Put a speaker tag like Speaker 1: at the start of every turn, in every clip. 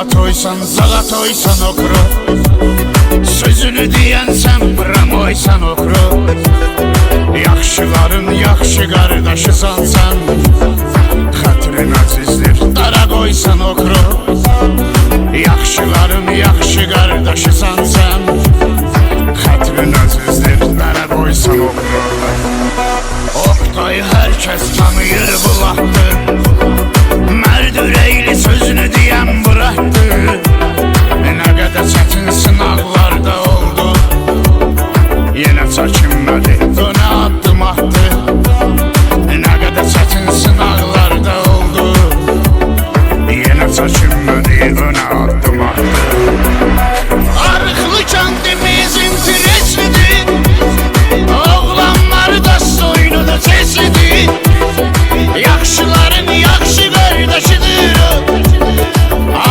Speaker 1: zağa toysan okru. Sözünü deyənsən bramoysan okru. Yaxşıların yaxşı qardaşısan sən. Xətrin əzizdir dara qoysan okru. Yaxşıların yaxşı qardaşısan sən. Xətrin əzizdir dara qoysan okru. Oqtay hər kəs tanıyır bu lahtı. Mərd ürəkli sözünü deyən buraxdı. Nə qədər çətin sınaqlarda oldu. Yenə çəkinmədi, dönə addım attı. Nə qədər çətin sınaqlarda oldu. Yenə çəkinmədi, dönə addım attı. Arıqlı kəndimizin treslidir. Oğlanlar da soyunu da seslidir. Yaxşıların yaxşı qardaşıdır.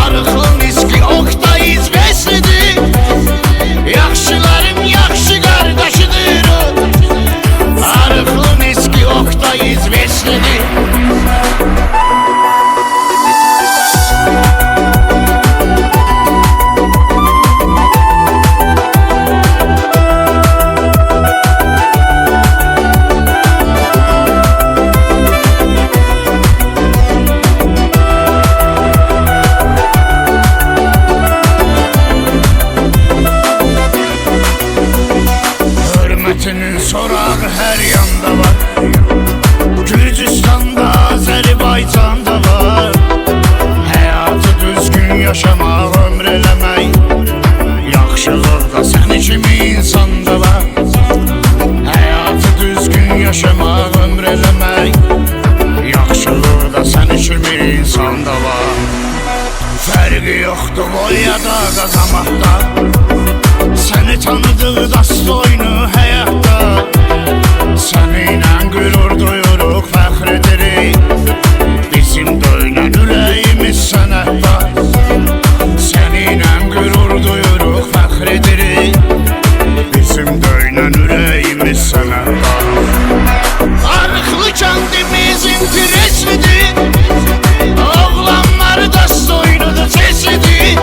Speaker 1: Arıqlı miski Oqtay izveslidir. Yaxşıların yaxşı qardaşıdır. Arıqlı miski Oqtay izveslidir. Hürmetinin sorağı her yanda var. Gürcüstan'da, Azerbaycan'da var. Hayatı düzgün yaşamak, ömür eləmək. Yaxşılıq da səni kimi insanda var. Hayatı düzgün yaşamak, ömür eləmək. Yaxşılıq da səni kimi insanda var. Fərqi yoxdur boyada, qazamakda. Səni tanıdığı dastoynu həyatda. Səninlə qürur duyuruq, fəxr edirik. Bizim döynən ürəyimiz sənətdə. Səninlə qürur duyuruq, fəxr edirik. Bizim döynən ürəyimiz sənətdə. Arıqlı kəndimizin treslidir. Oğlanlar dastoynu da seslidir.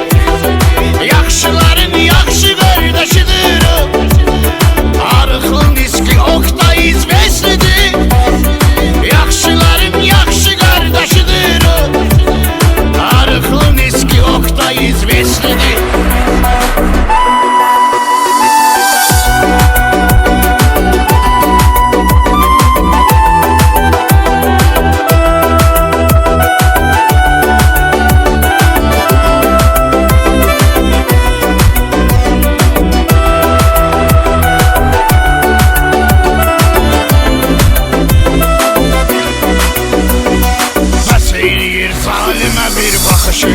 Speaker 1: Yaxşıların yaxşı qardaşıdır. Arıqlı miski Oqtay izveslidir. Yaxşıların yaxşı qardaşıdır. Arıqlı miski Oqtay izveslidir. Zalimə bir baxışı.